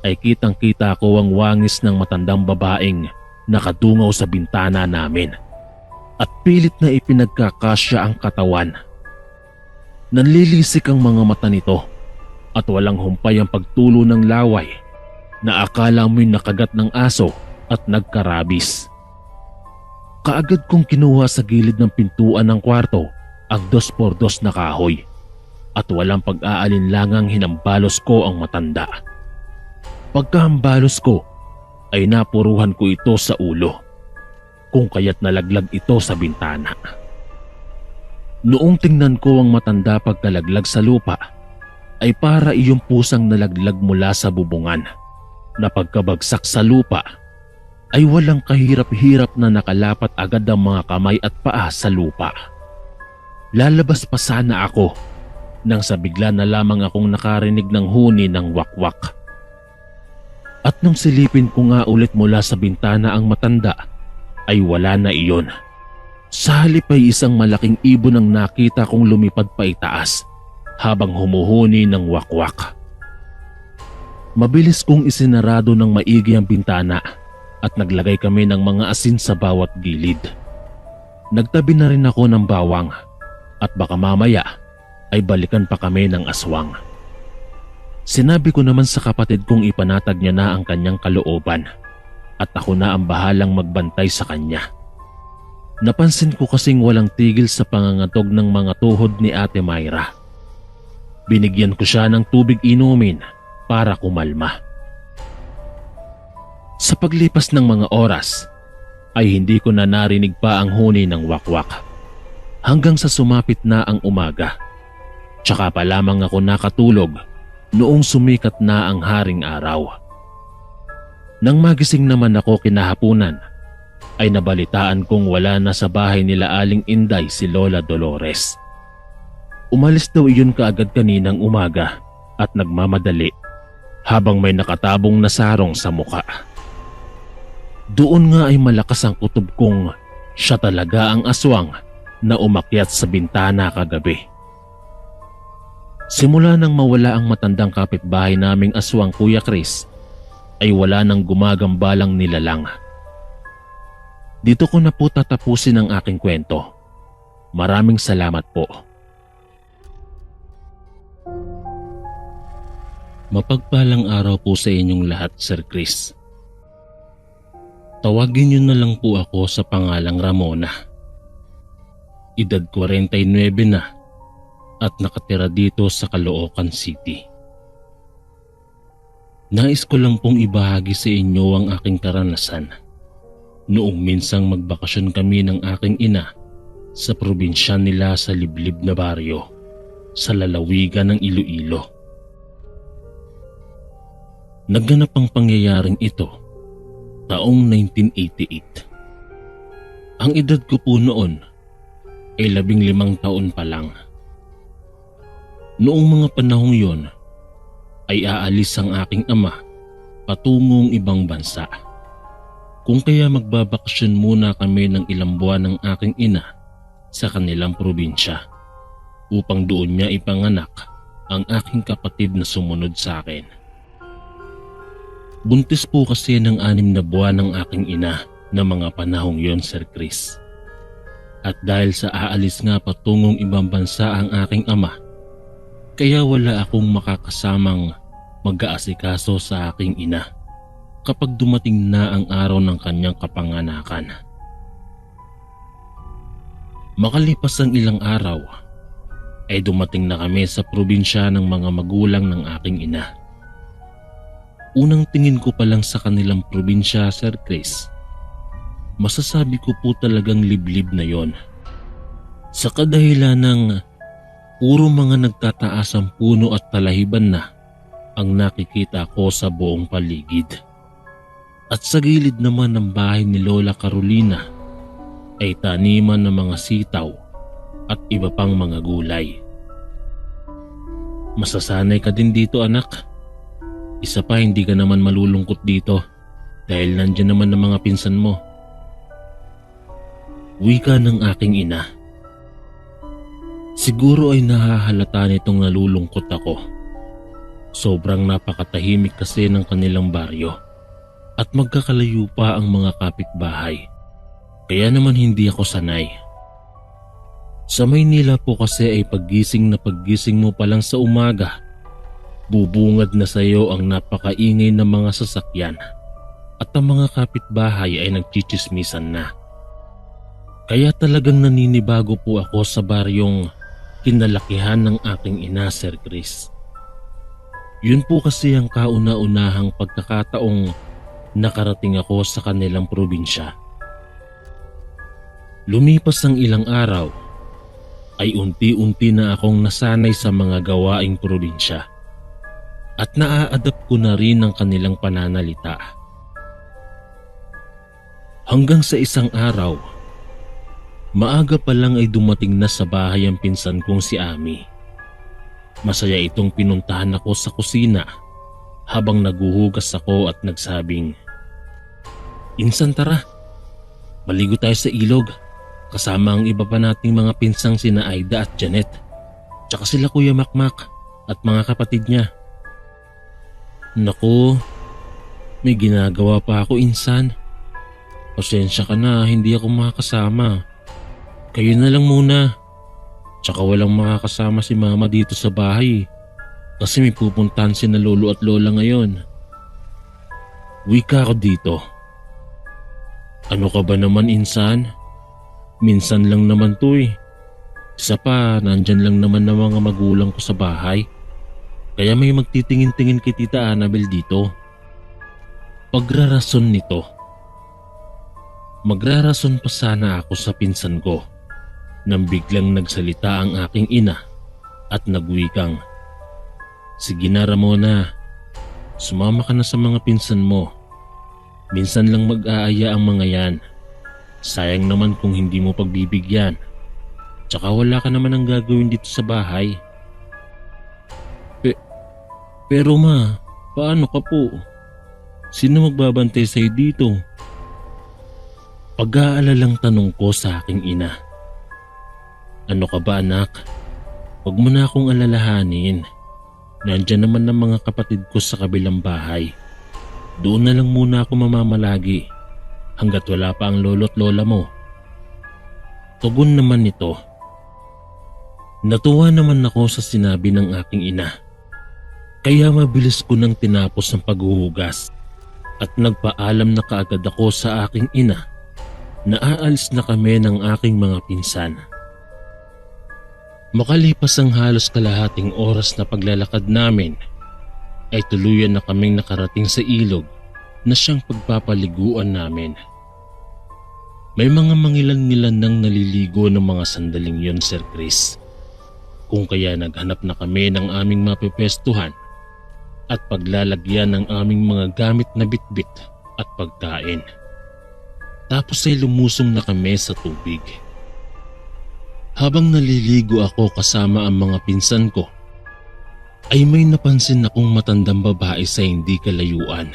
[SPEAKER 1] ay kitang-kita ko ang wangis ng matandang babaeng nakadungaw sa bintana namin at pilit na ipinagkakasya ang katawan. Nanlilisik ang mga mata nito at walang humpay ang pagtulo ng laway na akala mo'y nakagat ng aso at nagkarabis. Kaagad kong kinuha sa gilid ng pintuan ng kwarto ang 2x2 na kahoy at walang pag-aalinlangang hinambalos ko ang matanda. Pagkahambalos ko ay napuruhan ko ito sa ulo, kung kaya't nalaglag ito sa bintana. Noong tingnan ko ang matanda pagkalaglag sa lupa, ay para iyong pusang nalaglag mula sa bubungan na pagkabagsak sa lupa ay walang kahirap-hirap na nakalapat agad ang mga kamay at paa sa lupa. Lalabas pa sana ako nang sa bigla na lamang akong nakarinig ng huni ng wakwak. At nung silipin ko nga ulit mula sa bintana ang matanda, ay wala na iyon. Sa halip ay isang malaking ibon ang nakita kong lumipad pa itaas habang humuhuni ng wakwak. Mabilis kong isinarado ng maigi ang bintana at naglagay kami ng mga asin sa bawat gilid. Nagtabi na rin ako ng bawang at baka mamaya ay balikan pa kami ng aswang. Sinabi ko naman sa kapatid kong ipanatag niya na ang kanyang kalooban at ako na ang bahalang magbantay sa kanya. Napansin ko kasing walang tigil sa pangangatog ng mga tuhod ni Ate Mayra. Binigyan ko siya ng tubig inumin para kumalma. Sa paglipas ng mga oras ay hindi ko na narinig pa ang huni ng wakwak hanggang sa sumapit na ang umaga. Tsaka pa lamang ako nakatulog noong sumikat na ang haring araw. Nang magising naman ako kinahapunan, ay nabalitaan kong wala na sa bahay nila Aling Inday si Lola Dolores. Umalis daw iyon kaagad kaninang umaga at nagmamadali habang may nakatabong na sarong sa muka. Doon nga ay malakas ang kutob kong siya talaga ang aswang na umakyat sa bintana kagabi. Simula nang mawala ang matandang kapitbahay naming aswang, Kuya Chris, ay wala nang gumagambalang nilalang. Dito ko na po tatapusin ang aking kwento. Maraming salamat po. Mapagpalang araw po sa inyong lahat, Sir Chris. Tawagin niyo na lang po ako sa pangalang Ramona. Edad 49 na at nakatira dito sa Caloocan City. Nais ko lang pong ibahagi sa inyo ang aking karanasan noong minsang magbakasyon kami ng aking ina sa probinsya nila sa liblib na baryo sa lalawigan ng Iloilo. Nagganap ang pangyayaring ito taong 1988. Ang edad ko po noon ay 15 taon pa lang. Noong mga panahong yon ay aalis ang aking ama patungong ibang bansa. Kung kaya magbabakasyon muna kami ng ilang buwan ng aking ina sa kanilang probinsya upang doon niya ipanganak ang aking kapatid na sumunod sa akin. Buntis po kasi ng 6 na buwan ng aking ina na mga panahong yon, Sir Chris. At dahil sa aalis nga patungong ibang bansa ang aking ama, kaya wala akong makakasamang mag-aasikaso sa aking ina kapag dumating na ang araw ng kanyang kapanganakan. Makalipas ang ilang araw, ay dumating na kami sa probinsya ng mga magulang ng aking ina. Unang tingin ko pa lang sa kanilang probinsya, Sir Chris, Masasabi ko po talagang liblib na yon. Sa kadahilan ng puro mga nagtataasang puno at talahiban na ang nakikita ko sa buong paligid. At sa gilid naman ng bahay ni Lola Carolina ay taniman ng mga sitaw at iba pang mga gulay. Masasanay ka din dito, anak. Isa pa, hindi ka naman malulungkot dito dahil nandyan naman ang mga pinsan mo. Wika ng aking ina. Siguro ay nahahalata nitong nalulungkot ako. Sobrang napakatahimik kasi ng kanilang baryo at magkakalayo pa ang mga kapitbahay. Kaya naman hindi ako sanay. Sa Maynila po kasi ay paggising mo pa lang sa umaga, bubungad na sa iyo ang napakaingay ng mga sasakyan at ang mga kapitbahay ay nagchichismisan na. Kaya talagang naninibago po ako sa baryong kinalakihan ng aking ina, Sir Chris. Yun po kasi ang kauna-unahang pagkakataong nakarating ako sa kanilang probinsya. Lumipas ang ilang araw ay unti-unti na akong nasanay sa mga gawaing probinsya at naa-adapt ko na rin ang kanilang pananalita. Hanggang sa isang araw, maaga pa lang ay dumating na sa bahay ang pinsan kong si Ami. Masaya itong pinuntahan ako sa kusina habang naguhugas ako at nagsabing, "Insan, tara, maligo tayo sa ilog kasama ang iba pa nating mga pinsang sina Aida at Janet, tsaka sila Kuya Makmak at mga kapatid niya." "Naku, may ginagawa pa ako, insan. Pasensya ka na, hindi ako makakasama. Kayo na lang muna. Tsaka walang makakasama si mama dito sa bahay kasi may pupuntahan si na lolo at lola ngayon." Wika ko dito. "Ano ka ba naman, insan? Minsan lang naman to eh. Isa pa, nandyan lang naman ng mga magulang ko sa bahay. Kaya may magtitingin-tingin kay Tita Annabel dito." Pagrarason nito. Magrarason pa sana ako sa pinsan ko nang biglang nagsalita ang aking ina at nagwikang, "Sige na, Ramona, sumama ka na sa mga pinsan mo. Minsan lang mag-aaya ang mga yan. Sayang naman kung hindi mo pagbibigyan. Tsaka wala ka naman ang gagawin dito sa bahay." Pero ma, paano ka po? Sino magbabantay sa'yo dito?" Pag-aalalang tanong ko sa aking ina. "Ano ka ba, anak? Huwag mo na akong alalahanin. Nandyan naman ang mga kapatid ko sa kabilang bahay. Doon na lang muna ako mamamalagi hanggat wala pa ang lolo't lola mo." Tugon naman nito. Natuwa naman ako sa sinabi ng aking ina. Kaya mabilis ko nang tinapos ang paghuhugas at nagpaalam na kaagad ako sa aking ina na aalis na kami ng aking mga pinsan. Makalipas ang halos kalahating oras na paglalakad namin, ay tuluyan na kaming nakarating sa ilog na siyang pagpapaliguan namin. May mga mangilan-ngilan nang naliligo ng mga sandaling yon, Sir Chris. Kung kaya naghanap na kami ng aming mapepestuhan at paglalagyan ng aming mga gamit na bitbit at pagkain. Tapos ay lumusong na kami sa tubig. Habang naliligo ako kasama ang mga pinsan ko, ay may napansin akong matandang babae sa hindi kalayuan.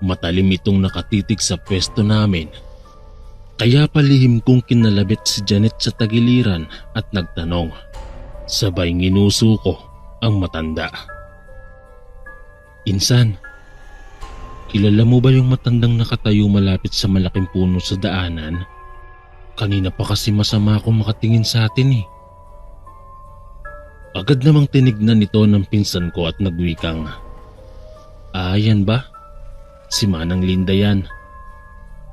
[SPEAKER 1] Matalim itong nakatitig sa pwesto namin. Kaya palihim kong kinalabit si Janet sa tagiliran at nagtanong. Sabay nginuso ko ang matanda. "Insan, kilala mo ba yung matandang nakatayo malapit sa malaking puno sa daanan? Kanina pa kasi masama akong makatingin sa atin eh." Agad namang tinignan nito ng pinsan ko at nagwikang, yan ba? Si Manang Linda yan.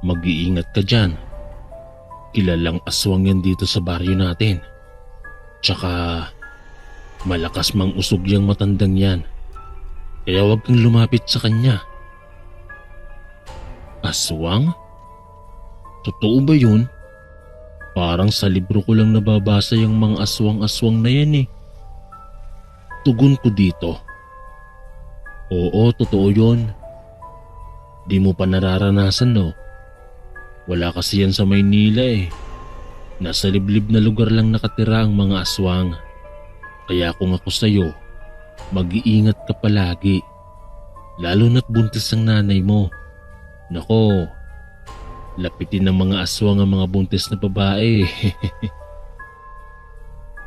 [SPEAKER 1] Mag-iingat ka dyan. Kilalang aswang yan dito sa baryo natin. Tsaka malakas mang usog yung matandang yan. Kaya huwag kang lumapit sa kanya." "Aswang? Totoo ba yun? Parang sa libro ko lang nababasa yung mga aswang-aswang na yan eh. Tugon ko dito. Oo, totoo yun. Di mo pa nararanasan no? Wala kasi yan sa Maynila eh. Nasa liblib na lugar lang nakatira ang mga aswang. Kaya kung ako sa'yo, mag-iingat ka palagi. Lalo na't buntis ang nanay mo. Nako, lapitin ng mga aswang ang mga buntis na babae.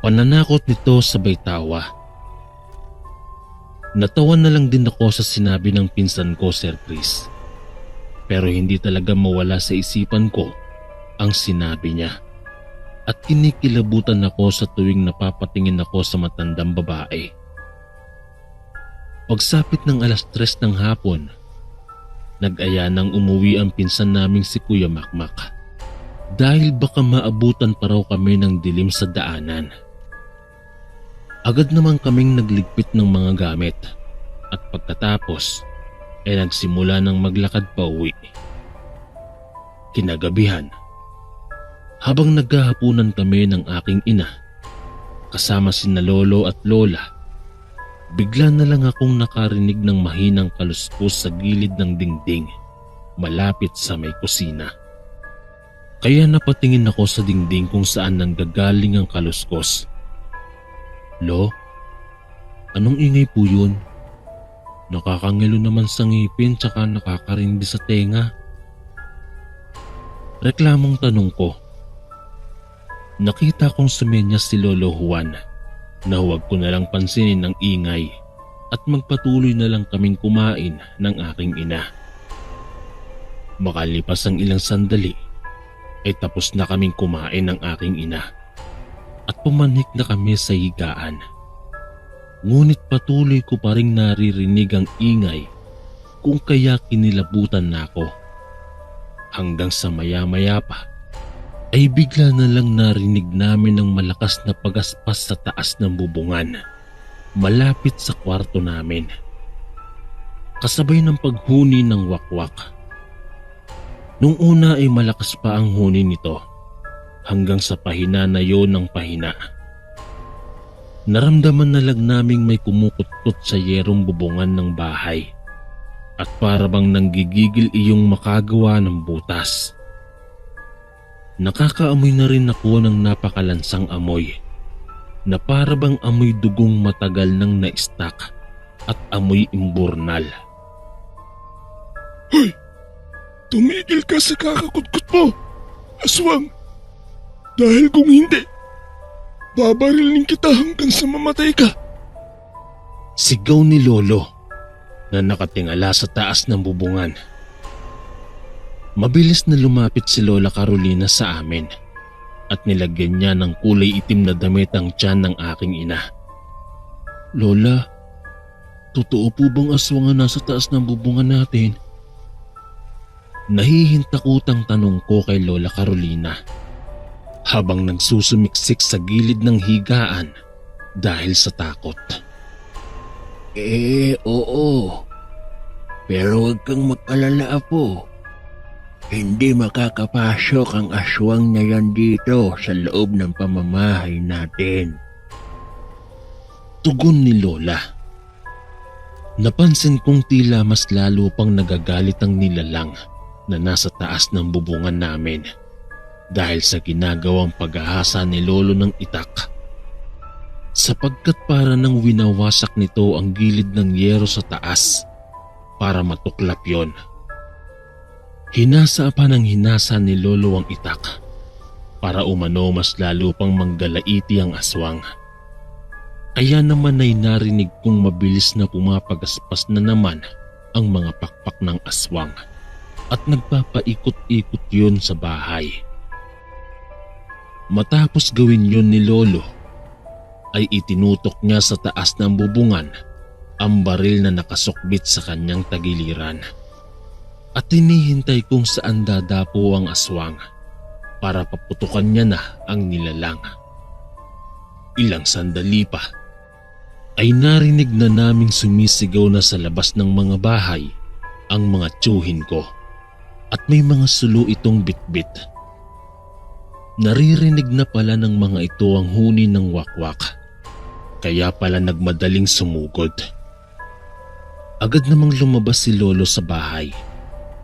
[SPEAKER 1] Pananakot nito sabay tawa. Natawa na lang din ako sa sinabi ng pinsan ko, Sir Chris. Pero hindi talaga mawala sa isipan ko ang sinabi niya. At kinikilabutan ako sa tuwing napapatingin ako sa matandang babae. Pagsapit ng 3:00 ng hapon, nag-aya nang umuwi ang pinsan naming si Kuya Makmak. Dahil baka maabutan pa raw kami ng dilim sa daanan. Agad naman kaming nagligpit ng mga gamit at pagkatapos ay nagsimula ng maglakad pa uwi. Kinagabihan, habang naghahapunan kami ng aking ina, kasama sina lolo at lola, bigla na lang akong nakarinig ng mahinang kaluskos sa gilid ng dingding, malapit sa may kusina. Kaya napatingin ako sa dingding kung saan nanggagaling ang kaluskos. Lo, anong ingay po yun? Nakakangilo naman sa ngipin tsaka nakakarindi sa tenga. Reklamong tanong ko. Nakita kong sumenyas si Lolo Juan na huwag ko na lang pansinin ang ingay at magpatuloy na lang kaming kumain ng aking ina. Makalipas ang ilang sandali ay tapos na kaming kumain ng aking ina at pumanhik na kami sa higaan. Ngunit patuloy ko pa ring naririnig ang ingay kung kaya kinilabutan na ako. Hanggang sa maya-maya pa ay bigla na lang narinig namin ang malakas na pagaspas sa taas ng bubungan, malapit sa kwarto namin. Kasabay ng paghuni ng wakwak. Nung una ay malakas pa ang huni nito hanggang sa pahina na yon ng pahina. Naramdaman na lang naming may kumukutkot sa yerong bubungan ng bahay at para bang nanggigigil iyong makagawa ng butas. Nakakaamoy na rin ako ng napakalansang amoy na para bang amoy dugong matagal nang na-stack at amoy imburnal.
[SPEAKER 3] Hoy! Tumigil ka sa kakakutkot mo, aswang! Dahil kung hindi, babarilin kita hanggang sa mamatay ka.
[SPEAKER 1] Sigaw ni Lolo na nakatingala sa taas ng bubungan. Mabilis na lumapit si Lola Carolina sa amin at nilagyan niya ng kulay itim na damit ang tiyan ng aking ina. Lola, totoo po bang aswang ang nasa taas ng bubungan natin? Nahihintakutang tanong ko kay Lola Carolina habang nagsusumiksik sa gilid ng higaan dahil sa takot.
[SPEAKER 2] Oo. Pero huwag kang mag-alala, Apo. Hindi makakapasok ang aswang na yan dito sa loob ng pamamahay natin.
[SPEAKER 1] Tugon ni Lola. Napansin kong tila mas lalo pang nagagalit ang nilalang na nasa taas ng bubungan namin dahil sa ginagawang paghahasa ni Lolo ng itak. Sapagkat para nang winawasak nito ang gilid ng yero sa taas para matuklap yon. Hinasa pa ng hinasa ni Lolo ang itak para umano mas lalo pang manggalaiti ang aswang. Kaya naman ay narinig kong mabilis na pumapagaspas na naman ang mga pakpak ng aswang at nagpapaikot-ikot yun sa bahay. Matapos gawin yun ni Lolo, ay itinutok niya sa taas ng bubungan ang baril na nakasukbit sa kanyang tagiliran. At hinihintay kung saan dadapo ang aswang para paputukan niya na ang nilalang. Ilang sandali pa ay narinig na naming sumisigaw na sa labas ng mga bahay ang mga tiyuhin ko at may mga sulo itong bitbit Naririnig na pala ng mga ito ang huni ng wakwak. Kaya pala nagmadaling sumugod. Agad namang lumabas si Lolo sa bahay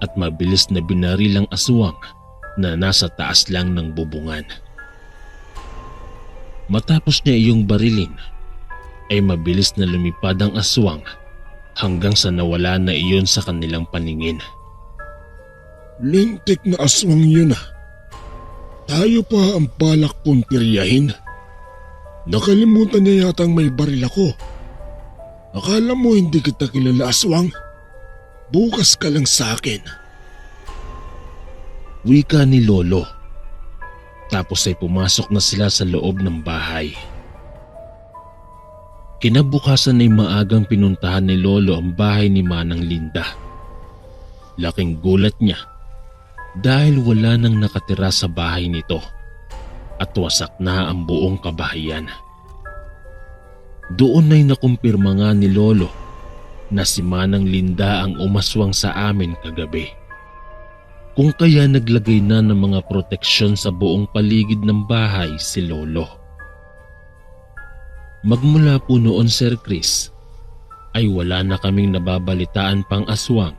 [SPEAKER 1] at mabilis na binaril ang aswang na nasa taas lang ng bubungan. Matapos niya iyong barilin, ay mabilis na lumipad ang aswang hanggang sa nawala na iyon sa kanilang paningin.
[SPEAKER 3] Lintik na aswang yun ah. Tayo pa ang balak kong tiryahin. Nakalimutan niya yatang may baril ako. Akala mo hindi kita kilala, aswang? Bukas ka lang sa akin.
[SPEAKER 1] Wika ni Lolo. Tapos ay pumasok na sila sa loob ng bahay. Kinabukasan ay maagang pinuntahan ni Lolo ang bahay ni Manang Linda. Laking gulat niya dahil wala nang nakatira sa bahay nito at wasak na ang buong kabahayan. Doon ay nakumpirma nga ni Lolo na si Manang Linda ang umaswang sa amin kagabi. Kung kaya naglagay na ng mga proteksyon sa buong paligid ng bahay si Lolo. Magmula po noon, Sir Chris, ay wala na kaming nababalitaan pang aswang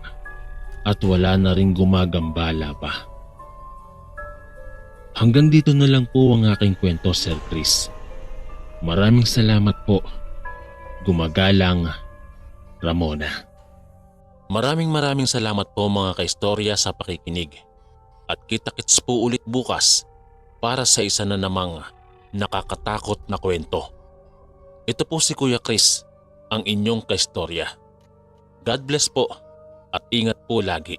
[SPEAKER 1] at wala na ring gumagambala pa. Hanggang dito na lang po ang aking kwento, Sir Chris. Maraming salamat po. Gumagalang, Ramona. Maraming salamat po mga kaistorya sa pakikinig. At kita-kits po ulit bukas para sa isa na namang nakakatakot na kwento. Ito po si Kuya Chris, ang inyong kaistorya. God bless po at ingat po lagi.